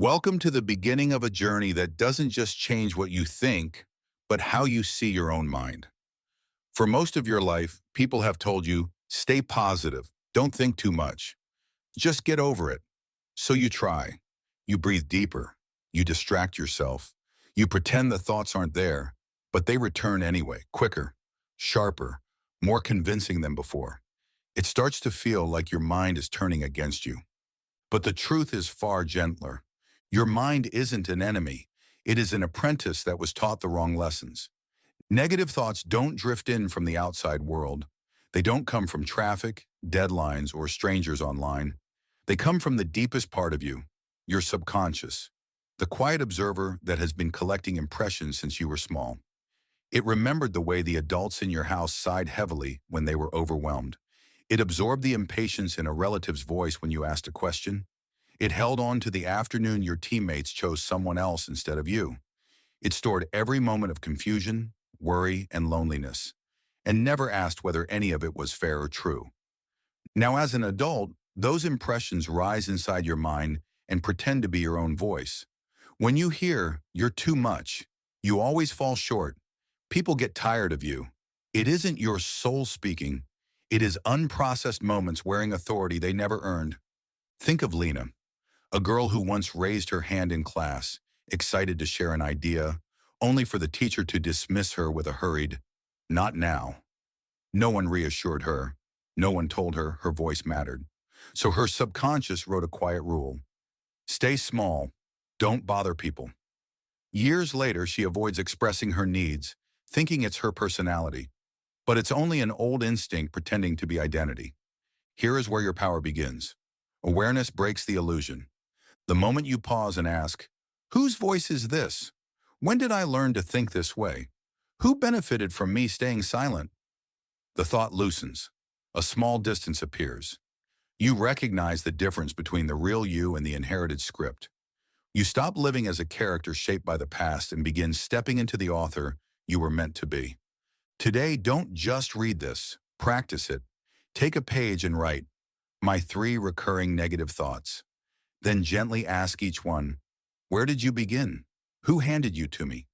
Welcome to the beginning of a journey that doesn't just change what you think, but how you see your own mind. For most of your life, people have told you, stay positive, don't think too much, just get over it. So you try. You breathe deeper. You distract yourself. You pretend the thoughts aren't there, but they return anyway, quicker, sharper, more convincing than before. It starts to feel like your mind is turning against you. But the truth is far gentler. Your mind isn't an enemy. It is an apprentice that was taught the wrong lessons. Negative thoughts don't drift in from the outside world. They don't come from traffic, deadlines, or strangers online. They come from the deepest part of you, your subconscious, the quiet observer that has been collecting impressions since you were small. It remembered the way the adults in your house sighed heavily when they were overwhelmed. It absorbed the impatience in a relative's voice when you asked a question. It held on to the afternoon your teammates chose someone else instead of you. It stored every moment of confusion, worry, and loneliness, and never asked whether any of it was fair or true. Now, as an adult, those impressions rise inside your mind and pretend to be your own voice. When you hear, "You're too much," "You always fall short," "People get tired of you," it isn't your soul speaking. It is unprocessed moments wearing authority they never earned. Think of Lena, a girl who once raised her hand in class, excited to share an idea, only for the teacher to dismiss her with a hurried, "Not now." No one reassured her. No one told her her voice mattered. So her subconscious wrote a quiet rule. Stay small. Don't bother people. Years later, she avoids expressing her needs, thinking it's her personality. But it's only an old instinct pretending to be identity. Here is where your power begins. Awareness breaks the illusion. The moment you pause and ask, whose voice is this? When did I learn to think this way? Who benefited from me staying silent? The thought loosens. A small distance appears. You recognize the difference between the real you and the inherited script. You stop living as a character shaped by the past and begin stepping into the author you were meant to be. Today, don't just read this. Practice it. Take a page and write, "My 3 recurring negative thoughts." Then gently ask each one, where did you begin? Who handed you to me?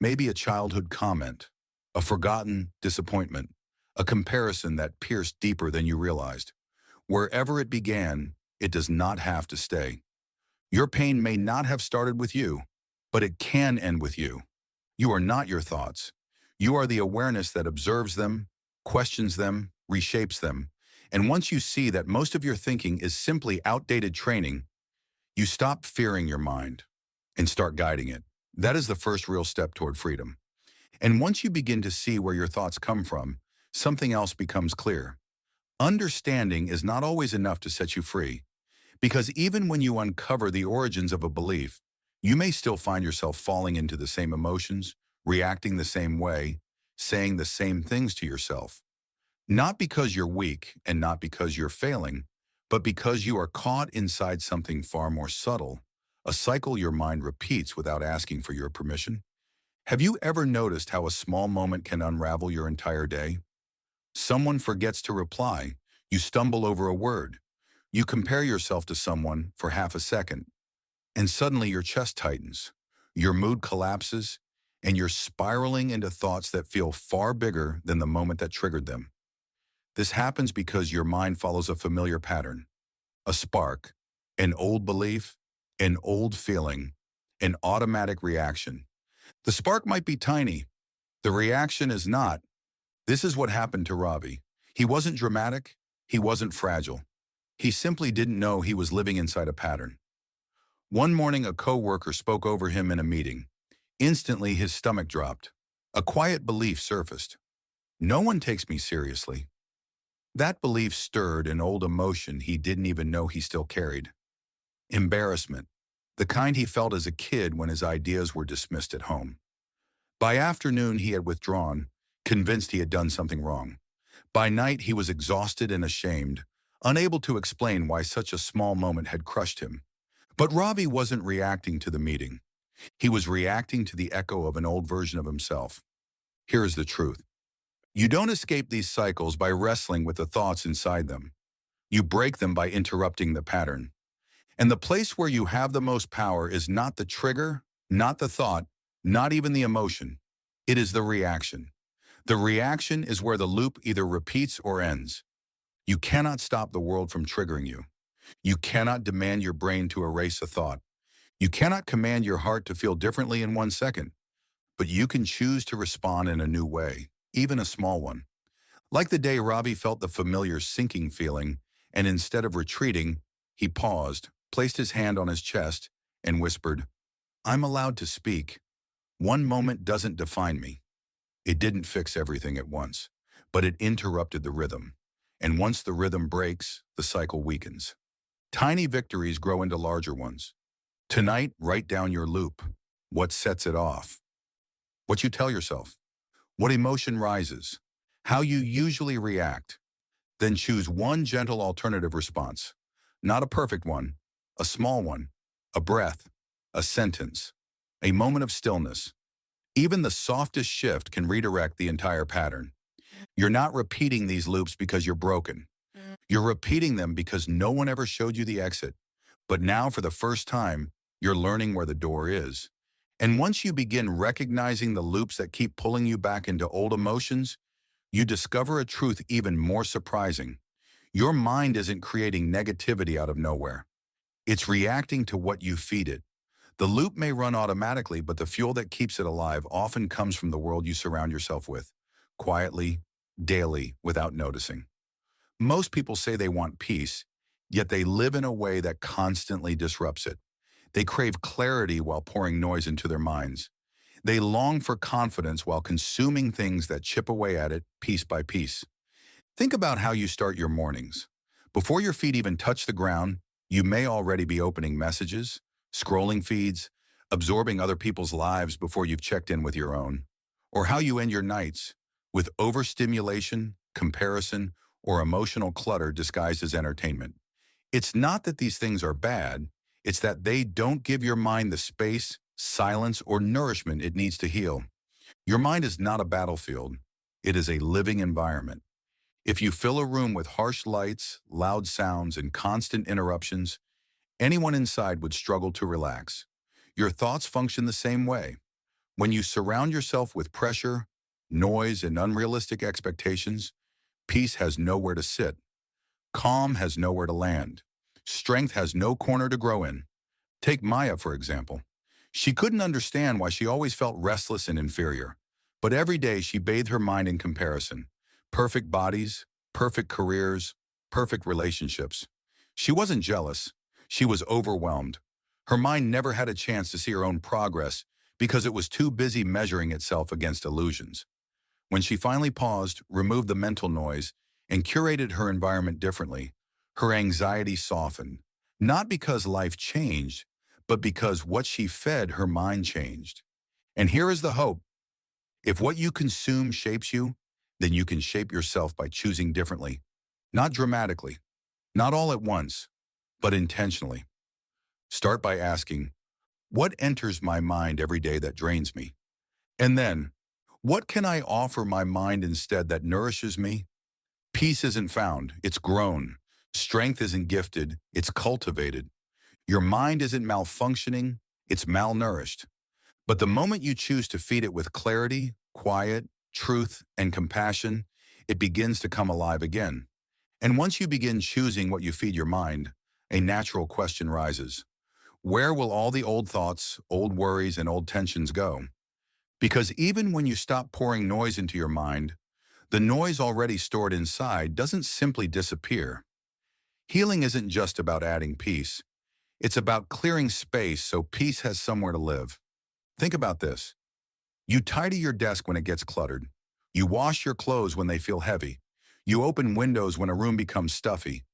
Maybe a childhood comment, a forgotten disappointment, a comparison that pierced deeper than you realized. Wherever it began, it does not have to stay. Your pain may not have started with you, but it can end with you. You are not your thoughts. You are the awareness that observes them, questions them, reshapes them. And once you see that most of your thinking is simply outdated training, you stop fearing your mind and start guiding it. That is the first real step toward freedom. And once you begin to see where your thoughts come from, something else becomes clear. Understanding is not always enough to set you free, because even when you uncover the origins of a belief, you may still find yourself falling into the same emotions, reacting the same way, saying the same things to yourself. Not because you're weak and not because you're failing, but because you are caught inside something far more subtle, a cycle your mind repeats without asking for your permission. Have you ever noticed how a small moment can unravel your entire day? Someone forgets to reply. You stumble over a word. You compare yourself to someone for half a second, and suddenly your chest tightens, your mood collapses, and you're spiraling into thoughts that feel far bigger than the moment that triggered them. This happens because your mind follows a familiar pattern, a spark, an old belief, an old feeling, an automatic reaction. The spark might be tiny. The reaction is not. This is what happened to Ravi. He wasn't dramatic. He wasn't fragile. He simply didn't know he was living inside a pattern. One morning, a coworker spoke over him in a meeting. Instantly, his stomach dropped. A quiet belief surfaced. No one takes me seriously. That belief stirred an old emotion he didn't even know he still carried. Embarrassment, the kind he felt as a kid when his ideas were dismissed at home. By afternoon, he had withdrawn, convinced he had done something wrong. By night, he was exhausted and ashamed, unable to explain why such a small moment had crushed him. But Ravi wasn't reacting to the meeting. He was reacting to the echo of an old version of himself. Here is the truth. You don't escape these cycles by wrestling with the thoughts inside them. You break them by interrupting the pattern. And the place where you have the most power is not the trigger, not the thought, not even the emotion. It is the reaction. The reaction is where the loop either repeats or ends. You cannot stop the world from triggering you. You cannot demand your brain to erase a thought. You cannot command your heart to feel differently in 1 second, but you can choose to respond in a new way, even a small one. Like the day Ravi felt the familiar sinking feeling, and instead of retreating, he paused, placed his hand on his chest, and whispered, "I'm allowed to speak. One moment doesn't define me." It didn't fix everything at once, but it interrupted the rhythm. And once the rhythm breaks, the cycle weakens. Tiny victories grow into larger ones. Tonight, write down your loop. What sets it off? What you tell yourself? What emotion rises? How you usually react? Then choose one gentle alternative response. Not a perfect one, a small one, a breath, a sentence, a moment of stillness. Even the softest shift can redirect the entire pattern. You're not repeating these loops because you're broken. You're repeating them because no one ever showed you the exit. But now, for the first time, you're learning where the door is. And once you begin recognizing the loops that keep pulling you back into old emotions, you discover a truth even more surprising. Your mind isn't creating negativity out of nowhere. It's reacting to what you feed it. The loop may run automatically, but the fuel that keeps it alive often comes from the world you surround yourself with, quietly, daily, without noticing. Most people say they want peace, yet they live in a way that constantly disrupts it. They crave clarity while pouring noise into their minds. They long for confidence while consuming things that chip away at it piece by piece. Think about how you start your mornings. Before your feet even touch the ground, you may already be opening messages, scrolling feeds, absorbing other people's lives before you've checked in with your own. Or how you end your nights, with overstimulation, comparison, or emotional clutter disguised as entertainment. It's not that these things are bad, it's that they don't give your mind the space, silence, or nourishment it needs to heal. Your mind is not a battlefield, it is a living environment. If you fill a room with harsh lights, loud sounds, and constant interruptions, anyone inside would struggle to relax. Your thoughts function the same way. When you surround yourself with pressure, noise, and unrealistic expectations, peace has nowhere to sit. Calm has nowhere to land. Strength has no corner to grow in. Take Maya, for example. She couldn't understand why she always felt restless and inferior. But every day she bathed her mind in comparison. Perfect bodies, perfect careers, perfect relationships. She wasn't jealous. She was overwhelmed. Her mind never had a chance to see her own progress because it was too busy measuring itself against illusions. When she finally paused, removed the mental noise, and curated her environment differently, her anxiety softened. Not because life changed, but because what she fed her mind changed. And here is the hope. If what you consume shapes you, then you can shape yourself by choosing differently. Not dramatically, not all at once, but intentionally. Start by asking, what enters my mind every day that drains me? And then, what can I offer my mind instead that nourishes me? Peace isn't found, it's grown. Strength isn't gifted, it's cultivated. Your mind isn't malfunctioning, it's malnourished. But the moment you choose to feed it with clarity, quiet, truth, and compassion, it begins to come alive again. And once you begin choosing what you feed your mind, a natural question rises. Where will all the old thoughts, old worries, and old tensions go? Because even when you stop pouring noise into your mind, the noise already stored inside doesn't simply disappear. Healing isn't just about adding peace. It's about clearing space so peace has somewhere to live. Think about this. You tidy your desk when it gets cluttered. You wash your clothes when they feel heavy. You open windows when a room becomes stuffy.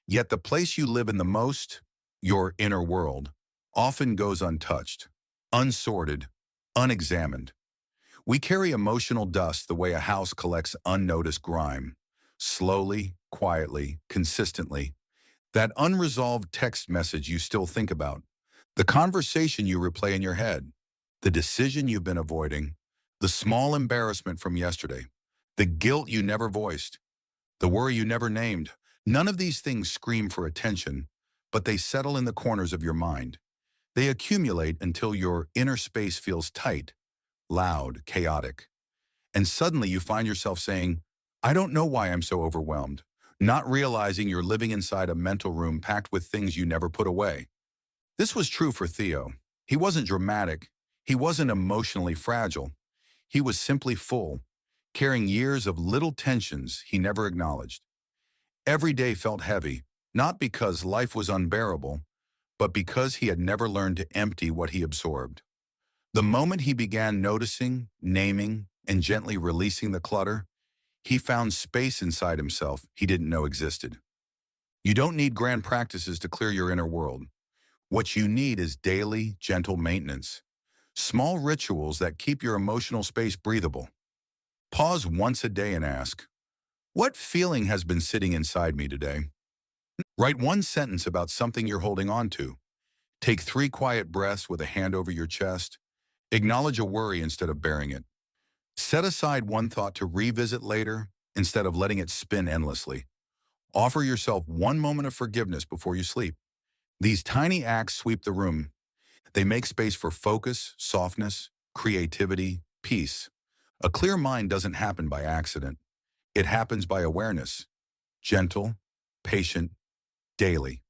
Yet the place you live in the most, your inner world, often goes untouched, unsorted, unexamined. We carry emotional dust the way a house collects unnoticed grime. Slowly, quietly, consistently. That unresolved text message you still think about. The conversation you replay in your head. The decision you've been avoiding. The small embarrassment from yesterday. The guilt you never voiced. The worry you never named. None of these things scream for attention, but they settle in the corners of your mind. They accumulate until your inner space feels tight, loud, chaotic. And suddenly you find yourself saying, I don't know why I'm so overwhelmed, not realizing you're living inside a mental room packed with things you never put away. This was true for Theo. He wasn't dramatic. He wasn't emotionally fragile. He was simply full, carrying years of little tensions he never acknowledged. Every day felt heavy, not because life was unbearable, but because he had never learned to empty what he absorbed. The moment he began noticing, naming, and gently releasing the clutter, he found space inside himself he didn't know existed. You don't need grand practices to clear your inner world. What you need is daily, gentle maintenance. Small rituals that keep your emotional space breathable. Pause once a day and ask, what feeling has been sitting inside me today? Write one sentence about something you're holding on to. Take 3 quiet breaths with a hand over your chest. Acknowledge a worry instead of bearing it. Set aside one thought to revisit later instead of letting it spin endlessly. Offer yourself one moment of forgiveness before you sleep. These tiny acts sweep the room. They make space for focus, softness, creativity, peace. A clear mind doesn't happen by accident. It happens by awareness, gentle, patient, daily.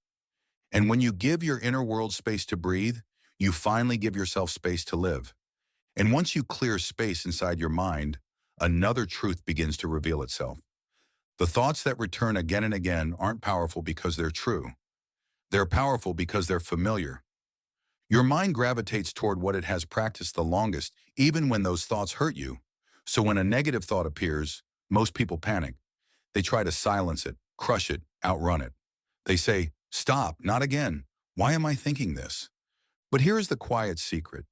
And when you give your inner world space to breathe, you finally give yourself space to live. And once you clear space inside your mind, another truth begins to reveal itself. The thoughts that return again and again aren't powerful because they're true. They're powerful because they're familiar. Your mind gravitates toward what it has practiced the longest, even when those thoughts hurt you. So when a negative thought appears, most people panic. They try to silence it, crush it, outrun it. They say, stop, not again. Why am I thinking this? But here is the quiet secret.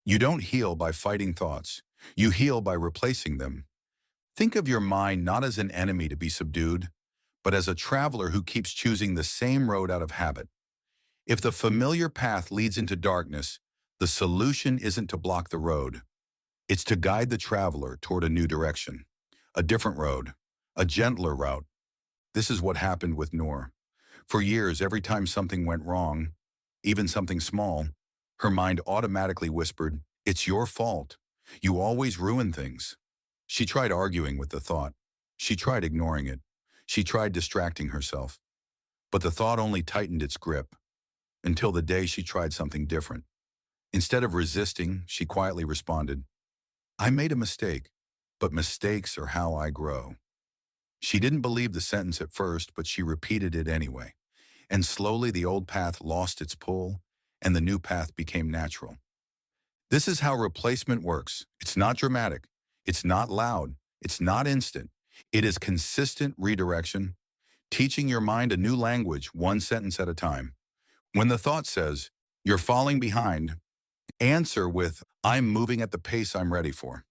You don't heal by fighting thoughts. You heal by replacing them. Think of your mind not as an enemy to be subdued, but as a traveler who keeps choosing the same road out of habit. If the familiar path leads into darkness, the solution isn't to block the road. It's to guide the traveler toward a new direction, a different road, a gentler route. This is what happened with Noor. For years, every time something went wrong, even something small, her mind automatically whispered, it's your fault. You always ruin things. She tried arguing with the thought. She tried ignoring it. She tried distracting herself. But the thought only tightened its grip until the day she tried something different. Instead of resisting, she quietly responded, I made a mistake, but mistakes are how I grow. She didn't believe the sentence at first, but she repeated it anyway. And slowly the old path lost its pull, and the new path became natural. This is how replacement works. It's not dramatic. It's not loud. It's not instant. It is consistent redirection, teaching your mind a new language one sentence at a time. When the thought says, you're falling behind, answer with, I'm moving at the pace I'm ready for.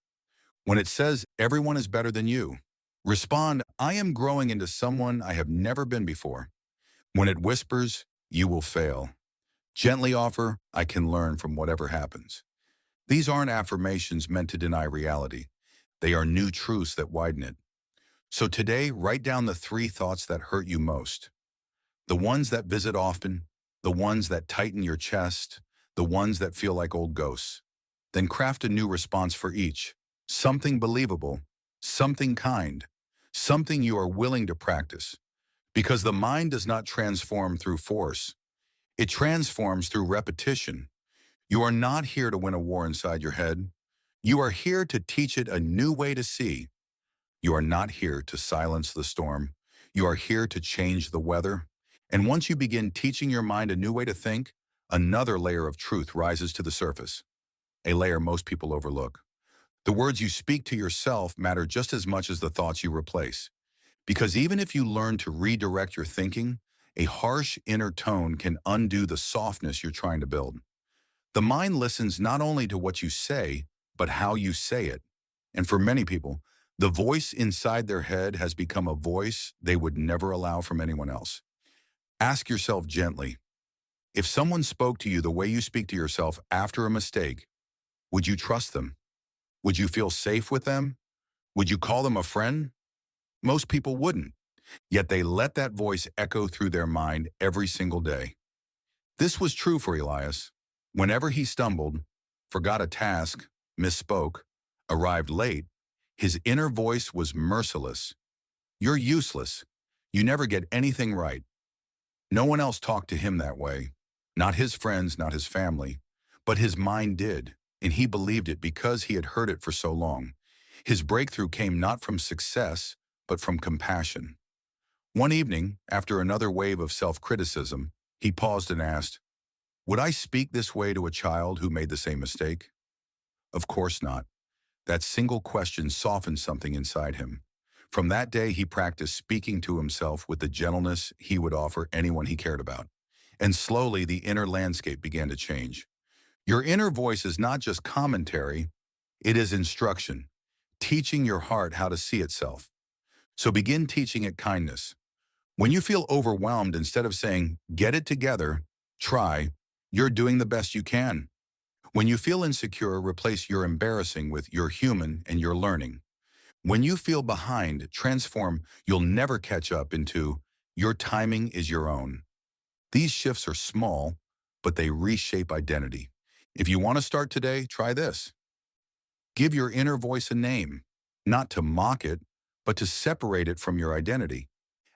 When it says, everyone is better than you, respond, I am growing into someone I have never been before. When it whispers, you will fail, gently offer, I can learn from whatever happens. These aren't affirmations meant to deny reality. They are new truths that widen it. So today, write down the 3 thoughts that hurt you most. The ones that visit often, the ones that tighten your chest, the ones that feel like old ghosts. Then craft a new response for each. Something believable, something kind, something you are willing to practice. Because the mind does not transform through force. It transforms through repetition. You are not here to win a war inside your head. You are here to teach it a new way to see. You are not here to silence the storm. You are here to change the weather. And once you begin teaching your mind a new way to think, another layer of truth rises to the surface, a layer most people overlook. The words you speak to yourself matter just as much as the thoughts you replace. Because even if you learn to redirect your thinking, a harsh inner tone can undo the softness you're trying to build. The mind listens not only to what you say, but how you say it. And for many people, the voice inside their head has become a voice they would never allow from anyone else. Ask yourself gently, if someone spoke to you the way you speak to yourself after a mistake, would you trust them? Would you feel safe with them? Would you call them a friend? Most people wouldn't. Yet they let that voice echo through their mind every single day. This was true for Elias. Whenever he stumbled, forgot a task, misspoke, arrived late, his inner voice was merciless. You're useless. You never get anything right. No one else talked to him that way. Not his friends, not his family. But his mind did, and he believed it because he had heard it for so long. His breakthrough came not from success, but from compassion. One evening, after another wave of self-criticism, he paused and asked, would I speak this way to a child who made the same mistake? Of course not. That single question softened something inside him. From that day, he practiced speaking to himself with the gentleness he would offer anyone he cared about. And slowly, the inner landscape began to change. Your inner voice is not just commentary, it is instruction, teaching your heart how to see itself. So begin teaching it kindness. When you feel overwhelmed, instead of saying, get it together, try, you're doing the best you can. When you feel insecure, replace you're embarrassing with you're human and you're learning. When you feel behind, transform you'll never catch up into your timing is your own. These shifts are small, but they reshape identity. If you want to start today, try this. Give your inner voice a name, not to mock it, but to separate it from your identity.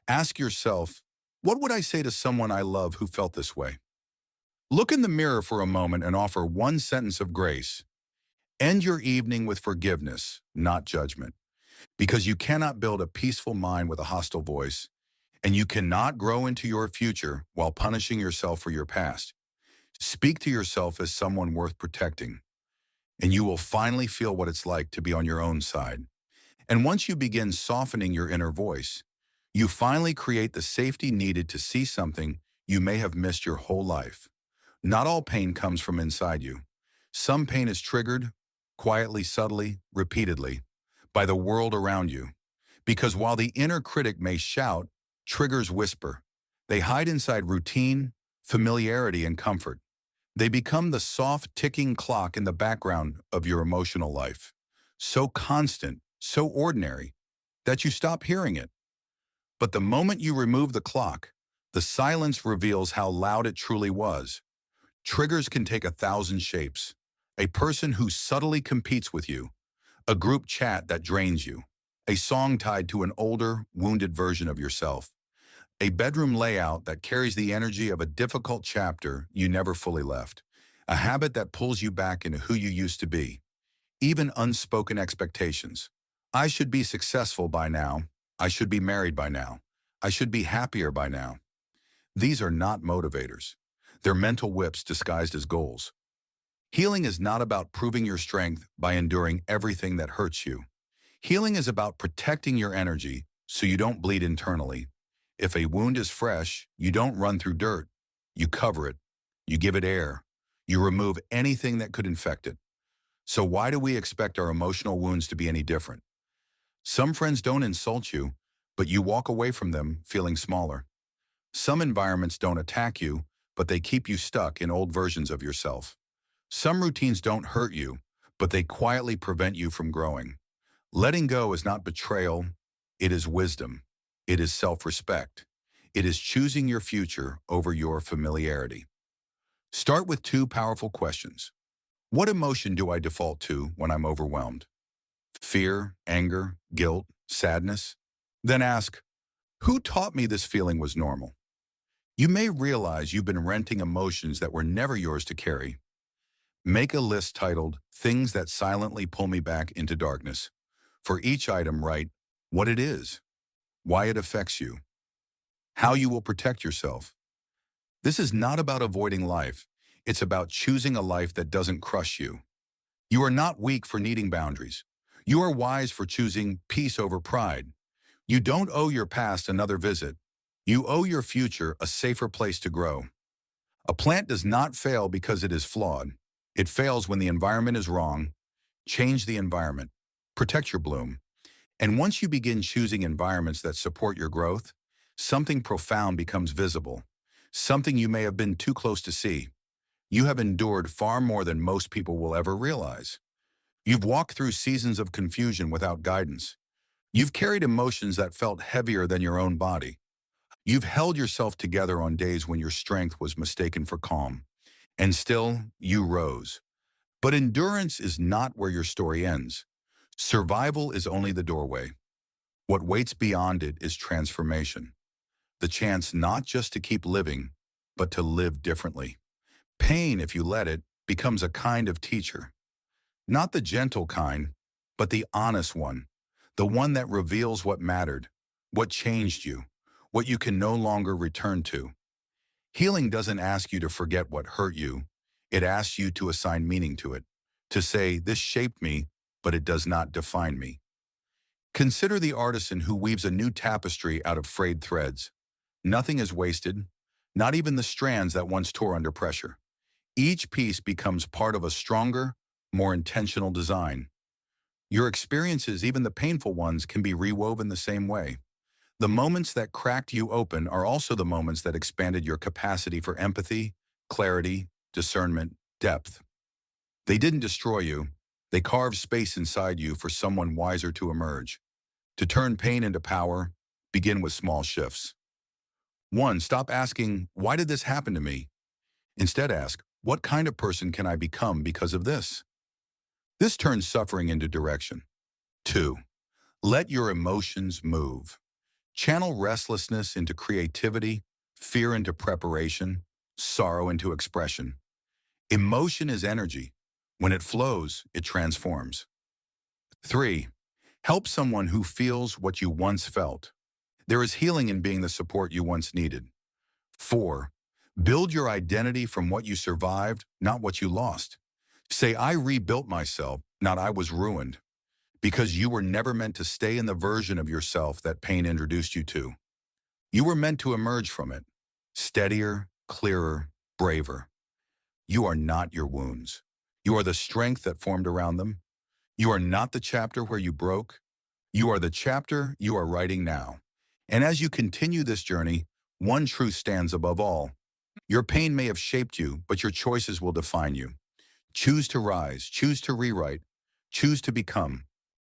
Ask yourself, what would I say to someone I love who felt this way? Look in the mirror for a moment and offer one sentence of grace. End your evening with forgiveness, not judgment, because you cannot build a peaceful mind with a hostile voice, and you cannot grow into your future while punishing yourself for your past. Speak to yourself as someone worth protecting, and you will finally feel what it's like to be on your own side. And once you begin softening your inner voice, you finally create the safety needed to see something you may have missed your whole life. Not all pain comes from inside you. Some pain is triggered, quietly, subtly, repeatedly, by the world around you. Because while the inner critic may shout, triggers whisper. They hide inside routine, familiarity, and comfort. They become the soft ticking clock in the background of your emotional life. So constant, so ordinary, that you stop hearing it. But the moment you remove the clock, the silence reveals how loud it truly was. Triggers can take 1,000 shapes. A person who subtly competes with you, a group chat that drains you, a song tied to an older, wounded version of yourself, a bedroom layout that carries the energy of a difficult chapter you never fully left, a habit that pulls you back into who you used to be, even unspoken expectations. I should be successful by now. I should be married by now. I should be happier by now. These are not motivators. They're mental whips disguised as goals. Healing is not about proving your strength by enduring everything that hurts you. Healing is about protecting your energy so you don't bleed internally. If a wound is fresh, you don't run through dirt. You cover it. You give it air. You remove anything that could infect it. So why do we expect our emotional wounds to be any different? Some friends don't insult you, but you walk away from them feeling smaller. Some environments don't attack you, but they keep you stuck in old versions of yourself. Some routines don't hurt you, but they quietly prevent you from growing. Letting go is not betrayal, it is wisdom. It is self-respect. It is choosing your future over your familiarity. Start with two powerful questions. What emotion do I default to when I'm overwhelmed? Fear, anger, guilt, sadness? Then ask, who taught me this feeling was normal? You may realize you've been renting emotions that were never yours to carry. Make a list titled, Things That Silently Pull Me Back into Darkness. For each item, write what it is, why it affects you, how you will protect yourself. This is not about avoiding life. It's about choosing a life that doesn't crush you. You are not weak for needing boundaries. You are wise for choosing peace over pride. You don't owe your past another visit. You owe your future a safer place to grow. A plant does not fail because it is flawed. It fails when the environment is wrong. Change the environment. Protect your bloom. And once you begin choosing environments that support your growth, something profound becomes visible. Something you may have been too close to see. You have endured far more than most people will ever realize. You've walked through seasons of confusion without guidance. You've carried emotions that felt heavier than your own body. You've held yourself together on days when your strength was mistaken for calm. And still, you rose. But endurance is not where your story ends. Survival is only the doorway. What waits beyond it is transformation. The chance not just to keep living, but to live differently. Pain, if you let it, becomes a kind of teacher. Not the gentle kind, but the honest one. The one that reveals what mattered, what changed you, what you can no longer return to. Healing doesn't ask you to forget what hurt you. It asks you to assign meaning to it, to say, this shaped me, but it does not define me. Consider the artisan who weaves a new tapestry out of frayed threads. Nothing is wasted, not even the strands that once tore under pressure. Each piece becomes part of a stronger, more intentional design. Your experiences, even the painful ones, can be rewoven the same way. The moments that cracked you open are also the moments that expanded your capacity for empathy, clarity, discernment, depth. They didn't destroy you. They carved space inside you for someone wiser to emerge. To turn pain into power, begin with small shifts. 1. Stop asking, why did this happen to me? Instead ask, what kind of person can I become because of this? This turns suffering into direction. 2. Let your emotions move. Channel restlessness into creativity, fear into preparation, sorrow into expression. Emotion is energy. When it flows, it transforms. 3. Help someone who feels what you once felt. There is healing in being the support you once needed. 4. Build your identity from what you survived, not what you lost. Say, I rebuilt myself, not I was ruined, because you were never meant to stay in the version of yourself that pain introduced you to. You were meant to emerge from it, steadier, clearer, braver. You are not your wounds. You are the strength that formed around them. You are not the chapter where you broke. You are the chapter you are writing now. And as you continue this journey, one truth stands above all. Your pain may have shaped you, but your choices will define you. Choose to rise, choose to rewrite, choose to become.